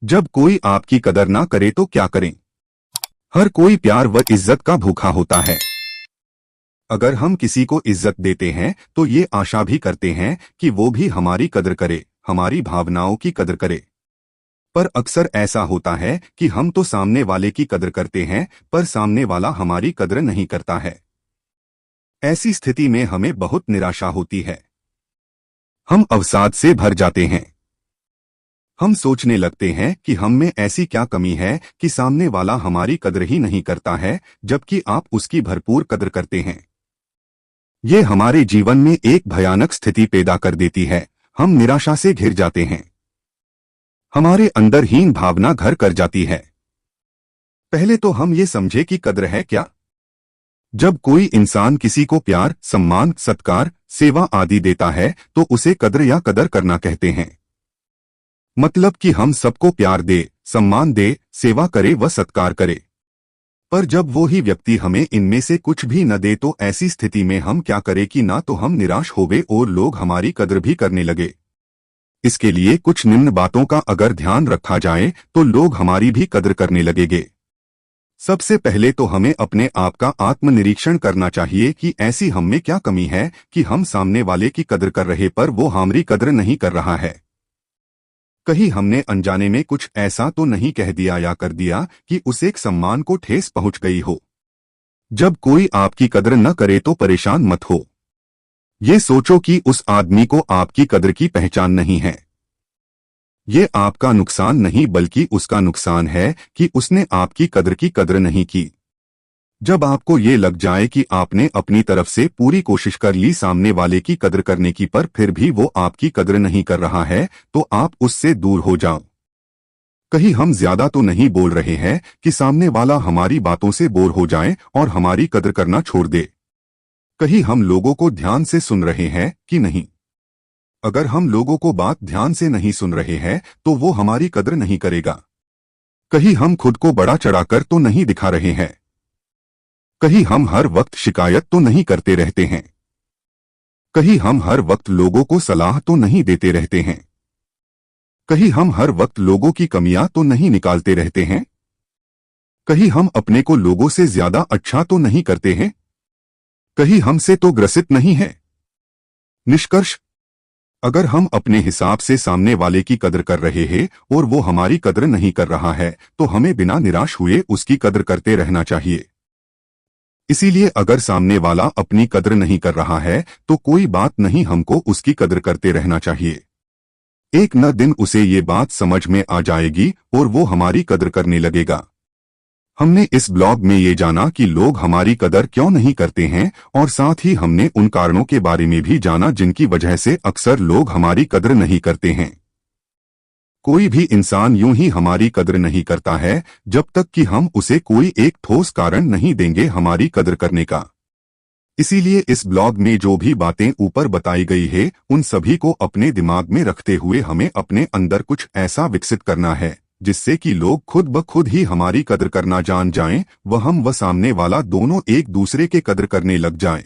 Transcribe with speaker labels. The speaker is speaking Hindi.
Speaker 1: जब कोई आपकी कदर ना करे तो क्या करें? हर कोई प्यार व इज्जत का भूखा होता है। अगर हम किसी को इज्जत देते हैं तो ये आशा भी करते हैं कि वो भी हमारी कदर करे, हमारी भावनाओं की कदर करे। पर अक्सर ऐसा होता है कि हम तो सामने वाले की कदर करते हैं, पर सामने वाला हमारी कदर नहीं करता है। ऐसी स्थिति में हमें बहुत निराशा होती है। हम अवसाद से भर जाते हैं। हम सोचने लगते हैं कि हम में ऐसी क्या कमी है कि सामने वाला हमारी कदर ही नहीं करता है, जबकि आप उसकी भरपूर कदर करते हैं। ये हमारे जीवन में एक भयानक स्थिति पैदा कर देती है। हम निराशा से घिर जाते हैं। हमारे अंदर हीन भावना घर कर जाती है। पहले तो हम ये समझे कि कद्र है क्या। जब कोई इंसान किसी को प्यार, सम्मान, सत्कार, सेवा आदि देता है तो उसे कद्र या कदर करना कहते हैं। मतलब कि हम सबको प्यार दे, सम्मान दे, सेवा करे व सत्कार करे। पर जब वो ही व्यक्ति हमें इनमें से कुछ भी न दे तो ऐसी स्थिति में हम क्या करें कि ना तो हम निराश होवे और लोग हमारी कद्र भी करने लगे। इसके लिए कुछ निम्न बातों का अगर ध्यान रखा जाए तो लोग हमारी भी कद्र करने लगेंगे। सबसे पहले तो हमें अपने आप का आत्मनिरीक्षण करना चाहिए कि ऐसी हम में क्या कमी है कि हम सामने वाले की कद्र कर रहे पर वो हमारी कद्र नहीं कर रहा है। कहीं हमने अनजाने में कुछ ऐसा तो नहीं कह दिया या कर दिया कि उसे एक सम्मान को ठेस पहुंच गई हो। जब कोई आपकी कद्र न करे तो परेशान मत हो। ये सोचो कि उस आदमी को आपकी कद्र की पहचान नहीं है। ये आपका नुकसान नहीं बल्कि उसका नुकसान है कि उसने आपकी कद्र नहीं की। जब आपको ये लग जाए कि आपने अपनी तरफ से पूरी कोशिश कर ली सामने वाले की कद्र करने की पर फिर भी वो आपकी कद्र नहीं कर रहा है तो आप उससे दूर हो जाओ। कहीं हम ज्यादा तो नहीं बोल रहे हैं कि सामने वाला हमारी बातों से बोर हो जाए और हमारी कद्र करना छोड़ दे। कहीं हम लोगों को ध्यान से सुन रहे हैं कि नहीं। अगर हम लोगों को बात ध्यान से नहीं सुन रहे हैं तो वो हमारी कद्र नहीं करेगा। कहीं हम खुद को बड़ा चढ़ाकर तो नहीं दिखा रहे हैं। कहीं हम हर वक्त शिकायत तो नहीं करते रहते हैं। कहीं हम हर वक्त लोगों को सलाह तो नहीं देते रहते हैं। कहीं हम हर वक्त लोगों की कमियां तो नहीं निकालते रहते हैं। कहीं हम अपने को लोगों से ज्यादा अच्छा तो नहीं करते हैं। कहीं हमसे तो ग्रसित नहीं है। निष्कर्ष, अगर हम अपने हिसाब से सामने वाले की कद्र कर रहे हैं और वो हमारी कद्र नहीं कर रहा है तो हमें बिना निराश हुए उसकी कद्र करते रहना चाहिए। इसीलिए अगर सामने वाला अपनी कद्र नहीं कर रहा है तो कोई बात नहीं, हमको उसकी कद्र करते रहना चाहिए। एक न दिन उसे ये बात समझ में आ जाएगी और वो हमारी कद्र करने लगेगा। हमने इस ब्लॉग में ये जाना कि लोग हमारी कदर क्यों नहीं करते हैं और साथ ही हमने उन कारणों के बारे में भी जाना जिनकी वजह से अक्सर लोग हमारी कद्र नहीं करते हैं। कोई भी इंसान यूं ही हमारी कद्र नहीं करता है जब तक कि हम उसे कोई एक ठोस कारण नहीं देंगे हमारी कद्र करने का। इसीलिए इस ब्लॉग में जो भी बातें ऊपर बताई गई है उन सभी को अपने दिमाग में रखते हुए हमें अपने अंदर कुछ ऐसा विकसित करना है जिससे कि लोग खुद ब खुद ही हमारी कद्र करना जान जाएं व हम व सामने वाला दोनों एक दूसरे के कद्र करने लग जाएं।